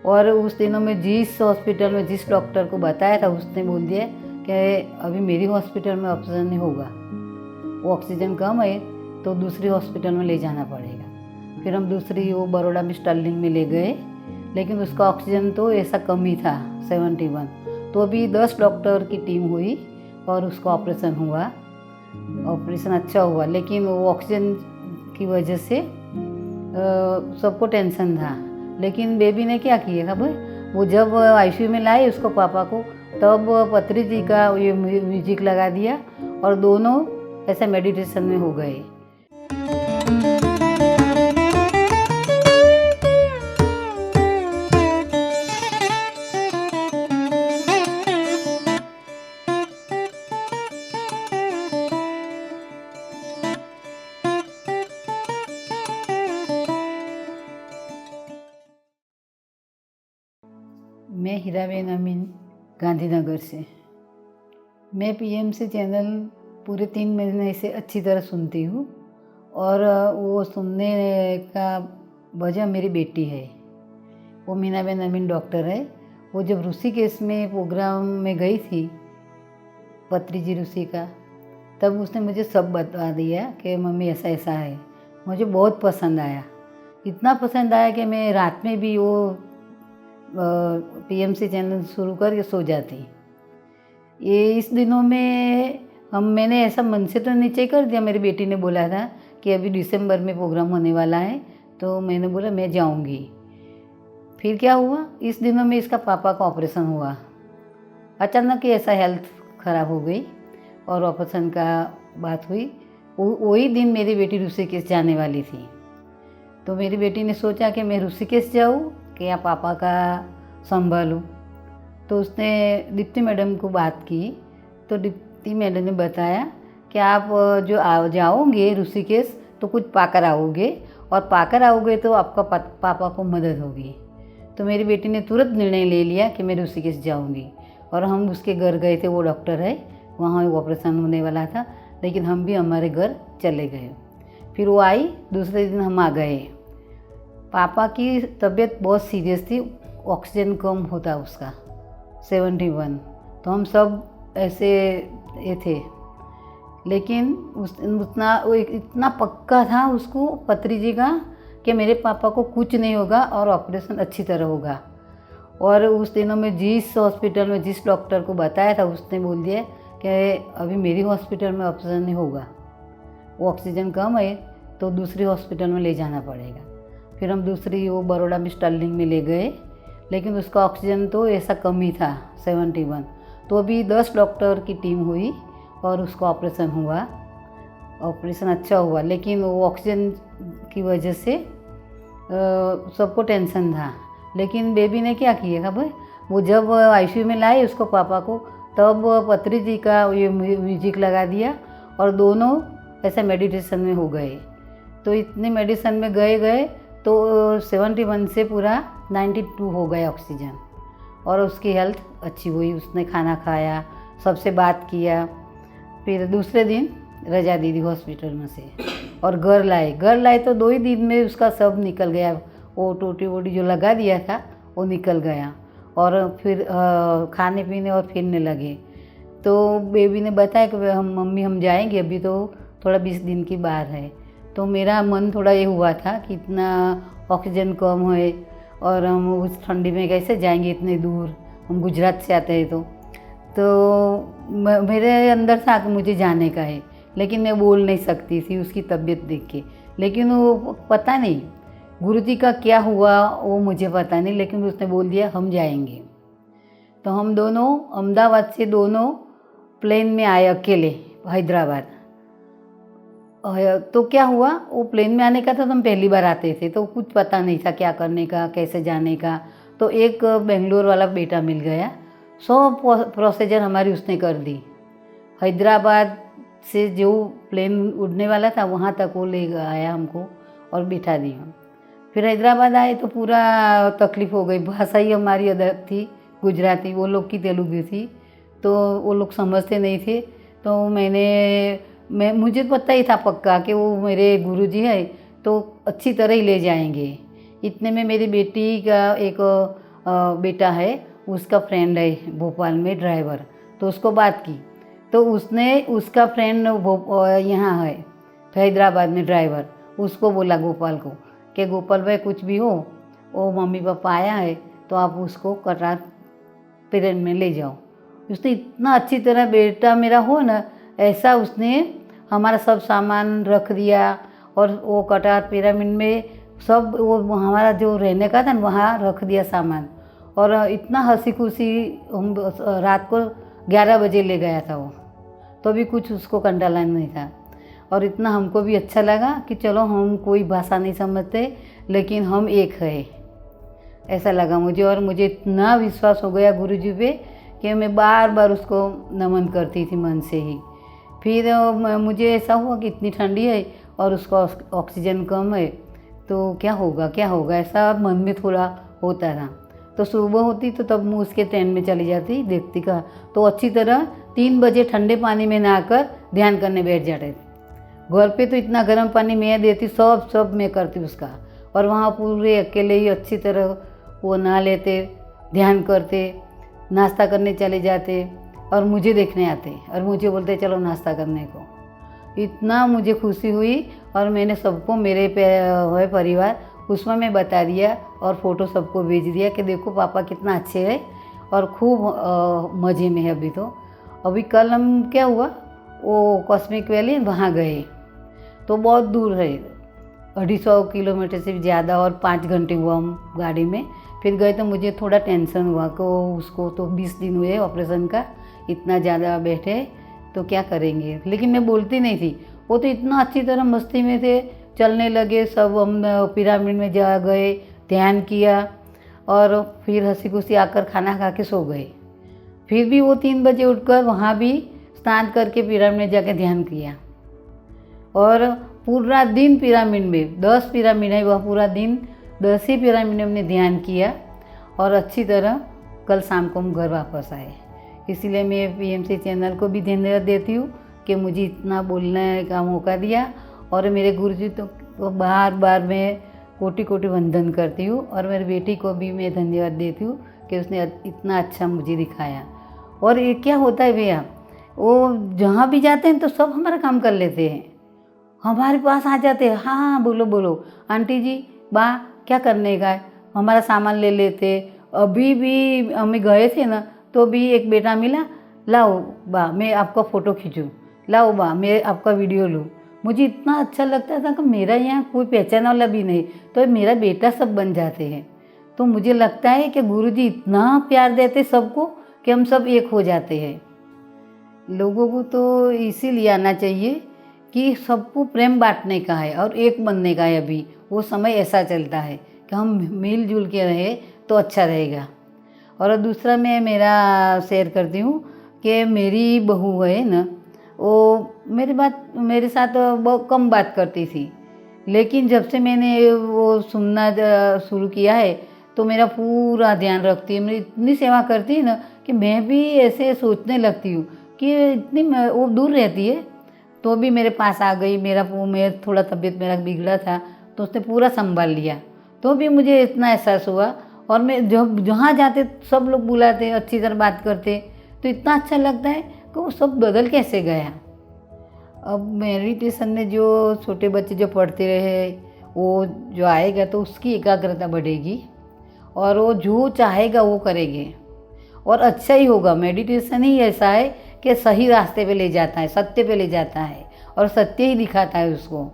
और उस दिनों में जिस हॉस्पिटल में जिस डॉक्टर को बताया था उसने बोल दिया कि अभी मेरी हॉस्पिटल में ऑपरेशन नहीं होगा, वो ऑक्सीजन कम है तो दूसरी हॉस्पिटल में ले जाना पड़ेगा। फिर हम दूसरी वो बड़ौदा में स्टर्लिंग में ले गए, लेकिन उसका ऑक्सीजन तो ऐसा कम ही था 71। तो अभी 10 डॉक्टर की टीम हुई और उसका ऑपरेशन हुआ। ऑपरेशन अच्छा हुआ, लेकिन वो ऑक्सीजन की वजह से सबको टेंशन था। लेकिन बेबी ने क्या किया था भाई, वो जब आईसीयू में लाए उसको पापा को, तब पत्री जी का ये म्यूजिक लगा दिया और दोनों ऐसे मेडिटेशन में हो गए। मैं हीराबेन अमीन, गांधीनगर से। मैं पीएमसी चैनल पूरे 3 महीने से अच्छी तरह सुनती हूँ और वो सुनने का वजह मेरी बेटी है। वो मीनाबेन अमीन डॉक्टर है। वो जब ऋषिकेश में प्रोग्राम में गई थी, पत्री जी ऋषि का, तब उसने मुझे सब बता दिया कि मम्मी ऐसा ऐसा है। मुझे बहुत पसंद आया, इतना पसंद आया कि मैं रात में भी वो पीएमसी चैनल शुरू करके सो जाती। ये इस दिनों में मैंने ऐसा मन से तो नीचे कर दिया। मेरी बेटी ने बोला था कि अभी दिसंबर में प्रोग्राम होने वाला है, तो मैंने बोला मैं जाऊंगी। फिर क्या हुआ, इस दिनों में इसका पापा का ऑपरेशन हुआ। अचानक ही ऐसा हेल्थ ख़राब हो गई और ऑपरेशन का बात हुई। वही दिन मेरी बेटी ऋषिकेश जाने वाली थी। तो मेरी बेटी ने सोचा कि मैं ऋषिकेश जाऊँ कि या पापा का संभालूँ। तो उसने दीप्ति मैडम को बात की, तो दीप्ति मैडम ने बताया कि आप जो जाओगे ऋषिकेश तो कुछ पाकर आओगे, और पाकर आओगे तो आपका पापा को मदद होगी। तो मेरी बेटी ने तुरंत निर्णय ले लिया कि मैं ऋषिकेश जाऊंगी, और हम उसके घर गए थे। वो डॉक्टर है, वहाँ ऑपरेशन होने वाला था, लेकिन हम भी हमारे घर चले गए। फिर वो आई, दूसरे दिन हम आ गए। पापा की तबीयत बहुत सीरियस थी, ऑक्सीजन कम होता उसका 71। तो हम सब ऐसे ये थे, लेकिन वो इतना पक्का था उसको, पत्री जी का, कि मेरे पापा को कुछ नहीं होगा और ऑपरेशन अच्छी तरह होगा। और उस दिनों में जिस हॉस्पिटल में जिस डॉक्टर को बताया था उसने बोल दिया कि अभी मेरी हॉस्पिटल में ऑपरेशन नहीं होगा, वो ऑक्सीजन कम है तो दूसरी हॉस्पिटल में ले जाना पड़ेगा। फिर हम दूसरी वो बड़ौदा में स्टर्लिंग में ले गए, लेकिन उसका ऑक्सीजन तो ऐसा कम ही था 71। तो अभी 10 डॉक्टर की टीम हुई और उसका ऑपरेशन हुआ। ऑपरेशन अच्छा हुआ, लेकिन वो ऑक्सीजन की वजह से सबको टेंशन था। लेकिन बेबी ने क्या किया था भाई, वो जब आईसीयू में लाए उसको पापा को, तब पत्री जी का ये म्यूजिक लगा दिया और दोनों ऐसे मेडिटेशन में हो गए। तो इतने मेडिसिन में गए तो 71 से पूरा 92 हो गया ऑक्सीजन, और उसकी हेल्थ अच्छी हुई। उसने खाना खाया, सबसे बात किया। फिर दूसरे दिन रजा दीदी हॉस्पिटल में से और घर लाए तो 2 ही दिन में उसका सब निकल गया। वो टोटी वोटी जो लगा दिया था वो निकल गया, और फिर खाने पीने और फिरने लगे। तो बेबी ने बताया कि मम्मी हम जाएंगे, अभी तो थोड़ा 20 दिन की बात है। तो मेरा मन थोड़ा ये हुआ था कि इतना ऑक्सीजन कम है और हम उस ठंडी में कैसे जाएंगे इतने दूर, हम गुजरात से आते हैं। तो मेरे अंदर था कि मुझे जाने का है, लेकिन मैं बोल नहीं सकती थी उसकी तबीयत देख के। लेकिन वो पता नहीं गुरुजी का क्या हुआ, वो मुझे पता नहीं, लेकिन उसने बोल दिया हम जाएंगे। तो हम दोनों अहमदाबाद से दोनों प्लेन में आए अकेले हैदराबाद। तो क्या हुआ, वो प्लेन में आने का था तो हम पहली बार आते थे, तो कुछ पता नहीं था क्या करने का, कैसे जाने का। तो एक बेंगलोर वाला बेटा मिल गया, सब प्रोसीजर हमारी उसने कर दी। हैदराबाद से जो प्लेन उड़ने वाला था वहाँ तक वो ले आया हमको और बिठा दिया। फिर हैदराबाद आए तो पूरा तकलीफ़ हो गई। भाषा ही हमारी अलग थी, गुजराती, वो लोग की तेलुगु थी, तो वो लोग समझते नहीं थे। तो मुझे पता ही था पक्का कि वो मेरे गुरुजी है, तो अच्छी तरह ही ले जाएंगे। इतने में मेरी बेटी का एक बेटा है, उसका फ्रेंड है भोपाल में ड्राइवर, तो उसको बात की तो उसने उसका फ्रेंड यहाँ है हैदराबाद में ड्राइवर, उसको बोला गोपाल को कि गोपाल भाई कुछ भी हो, वो मम्मी पापा आया है तो आप उसको कटार पिरामिड में ले जाओ। उसने इतना अच्छी तरह बेटा मेरा हो ना, ऐसा उसने हमारा सब सामान रख दिया और वो कटार पिरामिड में सब वो हमारा जो रहने का था ना वहाँ रख दिया सामान, और इतना हंसी खुशी हम रात को 11 बजे ले गया था वो, तो भी कुछ उसको कंटाला नहीं था। और इतना हमको भी अच्छा लगा कि चलो हम कोई भाषा नहीं समझते लेकिन हम एक है, ऐसा लगा मुझे। और मुझे इतना विश्वास हो गया गुरुजी पे कि मैं बार बार उसको नमन करती थी मन से ही। फिर मुझे ऐसा हुआ कि इतनी ठंडी है और उसका ऑक्सीजन कम है तो क्या होगा ऐसा मन में थोड़ा होता था। तो सुबह होती तो तब मैं उसके ट्रेन में चली जाती, देखती का तो अच्छी तरह 3 बजे ठंडे पानी में नहाकर ध्यान करने बैठ जाते थे। घर पे तो इतना गर्म पानी मैं देती, सब मैं करती उसका, और वहाँ पूरे अकेले ही अच्छी तरह वो नहा लेते, ध्यान करते, नाश्ता करने चले जाते और मुझे देखने आते और मुझे बोलते चलो नाश्ता करने को। इतना मुझे खुशी हुई और मैंने सबको मेरे पे परिवार उसमें मैं बता दिया और फ़ोटो सबको भेज दिया कि देखो पापा कितना अच्छे है और खूब मज़े में है। अभी कल हम क्या हुआ, वो कॉस्मिक वैली वहाँ गए तो बहुत दूर है, 250 किलोमीटर से ज़्यादा, और 5 घंटे हुआ हम गाड़ी में। फिर गए तो मुझे थोड़ा टेंशन हुआ कि उसको तो 20 दिन हुए ऑपरेशन का, इतना ज़्यादा बैठे तो क्या करेंगे, लेकिन मैं बोलती नहीं थी। वो तो इतना अच्छी तरह मस्ती में थे, चलने लगे सब। हम पिरामिड में जा गए, ध्यान किया और फिर हंसी खुशी आकर खाना खा के सो गए। फिर भी वो 3 बजे उठकर वहाँ भी स्नान करके पिरामिड में जाकर ध्यान किया और पूरा दिन पिरामिड में 10 पिरामिड है, वह पूरा दिन 10 ही पिरामिड में हमने ध्यान किया और अच्छी तरह कल शाम को हम घर वापस आए। इसीलिए मैं पीएमसी चैनल को भी धन्यवाद देती हूँ कि मुझे इतना बोलने का मौका दिया, और मेरे गुरुजी तो बार बार मैं कोटि कोटि वंदन करती हूँ, और मेरी बेटी को भी मैं धन्यवाद देती हूँ कि उसने इतना अच्छा मुझे दिखाया। और ये क्या होता है भैया, वो जहाँ भी जाते हैं तो सब हमारा काम कर लेते हैं, हमारे पास आ जाते हैं, हाँ बोलो आंटी जी बा क्या करने का है, हमारा सामान ले लेते। अभी भी हम गए थे ना तो भी एक बेटा मिला, लाओ बा मैं आपका फ़ोटो खींचूँ, लाओ बा मैं आपका वीडियो लूँ। मुझे इतना अच्छा लगता था कि मेरा यहाँ कोई पहचान वाला भी नहीं, तो मेरा बेटा सब बन जाते हैं। तो मुझे लगता है कि गुरुजी इतना प्यार देते सबको कि हम सब एक हो जाते हैं। लोगों को तो इसीलिए आना चाहिए कि सबको प्रेम बांटने का है और एक बनने का है। अभी वो समय ऐसा चलता है कि हम मिलजुल के रहे तो अच्छा रहेगा। और दूसरा मैं मेरा शेयर करती हूँ कि मेरी बहू है ना, वो मेरे साथ बहुत कम बात करती थी, लेकिन जब से मैंने वो सुनना शुरू किया है तो मेरा पूरा ध्यान रखती है, मेरी इतनी सेवा करती है ना कि मैं भी ऐसे सोचने लगती हूँ कि इतनी वो दूर रहती है तो भी मेरे पास आ गई। मेरा थोड़ा तबीयत मेरा बिगड़ा था तो उसने पूरा संभाल लिया, तो भी मुझे इतना एहसास हुआ। और मैं जब जहाँ जाते सब लोग बुलाते, अच्छी तरह बात करते, तो इतना अच्छा लगता है कि वो सब बदल कैसे गया। अब मेडिटेशन में जो छोटे बच्चे जो पढ़ते रहे वो जो आएगा तो उसकी एकाग्रता बढ़ेगी और वो जो चाहेगा वो करेंगे और अच्छा ही होगा। मेडिटेशन ही ऐसा है कि सही रास्ते पे ले जाता है, सत्य पे ले जाता है और सत्य ही दिखाता है उसको,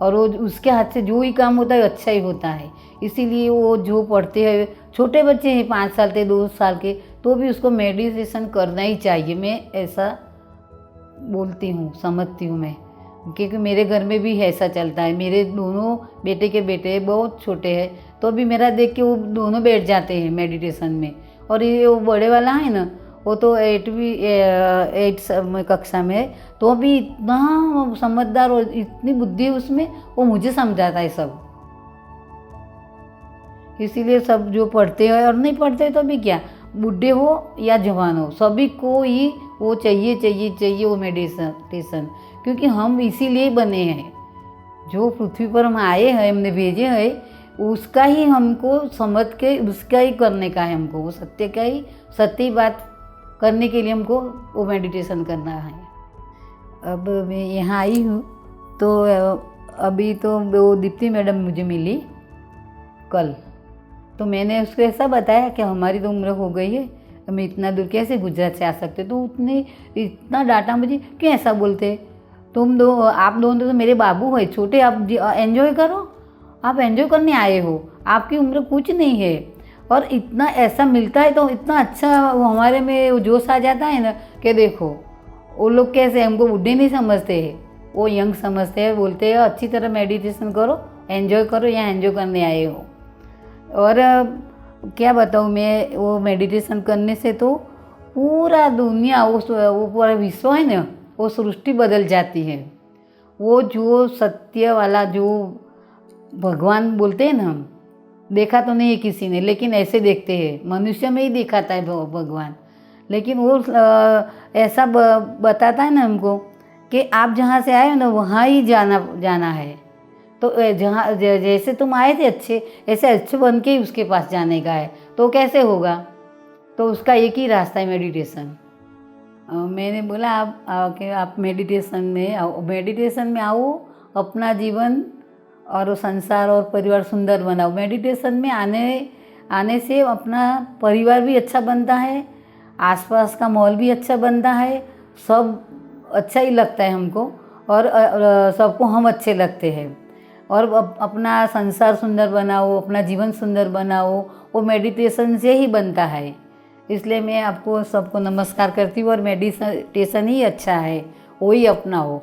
और वो उसके हाथ से जो ही काम होता है अच्छा ही होता है। इसीलिए वो जो पढ़ते हैं, छोटे बच्चे हैं 5 साल के 2 साल के, तो भी उसको मेडिटेशन करना ही चाहिए। मैं ऐसा बोलती हूँ, समझती हूँ मैं, क्योंकि मेरे घर में भी ऐसा चलता है। मेरे दोनों बेटे के बेटे बहुत छोटे हैं तो भी मेरा देख के वो दोनों बैठ जाते हैं मेडिटेशन में। और ये वो बड़े वाला है ना, वो तो 8 कक्षा में है तो भी इतना समझदार और इतनी बुद्धि है उसमें, वो मुझे समझाता है सब। इसीलिए सब जो पढ़ते हैं और नहीं पढ़ते तो भी क्या, बूढ़े हो या जवान हो, सभी को ही वो चाहिए वो मेडिटेशन, क्योंकि हम इसीलिए बने हैं। जो पृथ्वी पर हम आए हैं, हमने भेजे हैं, उसका ही हमको समझ के उसका ही करने का है हमको, वो सत्य का ही सत्य बात करने के लिए हमको वो मेडिटेशन करना है। अब मैं यहाँ आई हूँ तो अभी तो वो दीप्ति मैडम मुझे मिली कल, तो मैंने उसको ऐसा बताया कि हमारी तो उम्र हो गई है, मैं इतना दूर कैसे गुजरात से आ सकते, तो उसने इतना डांटा मुझे, क्यों ऐसा बोलते, तुम दो आप दोनों तो मेरे बाबू है छोटे, आप एंजॉय करो, आप एंजॉय करने आए हो, आपकी उम्र कुछ नहीं है, और इतना ऐसा मिलता है तो इतना अच्छा वो हमारे में वो जोश आ जाता है ना कि देखो वो लोग कैसे हमको बुढ़े नहीं समझते हैं, वो यंग समझते हैं, बोलते हैं अच्छी तरह मेडिटेशन करो, एंजॉय करो, यहाँ एंजॉय करने आए हो। और क्या बताऊँ मैं, वो मेडिटेशन करने से तो पूरा दुनिया वो पूरा विश्व है ना, वो सृष्टि बदल जाती है। वो जो सत्य वाला जो भगवान बोलते हैं ना, हम देखा तो नहीं है किसी ने, लेकिन ऐसे देखते हैं, मनुष्य में ही दिखाता है भगवान, लेकिन वो ऐसा बताता है ना हमको कि आप जहाँ से आए हो ना वहाँ ही जाना है, तो जहाँ जैसे तुम आए थे अच्छे, ऐसे अच्छे बन के ही उसके पास जाने का है, तो कैसे होगा, तो उसका एक ही रास्ता है मेडिटेशन। मैंने बोला आप मेडिटेशन में आओ, अपना जीवन और संसार और परिवार सुंदर बनाओ। मेडिटेशन में आने से अपना परिवार भी अच्छा बनता है, आसपास का माहौल भी अच्छा बनता है, सब अच्छा ही लगता है हमको, और सबको हम अच्छे लगते हैं, और अपना संसार सुंदर बनाओ, अपना जीवन सुंदर बनाओ, वो मेडिटेशन से ही बनता है। इसलिए मैं आपको सबको नमस्कार करती हूँ, और मेडिटेशन ही अच्छा है, वही अपनाओ।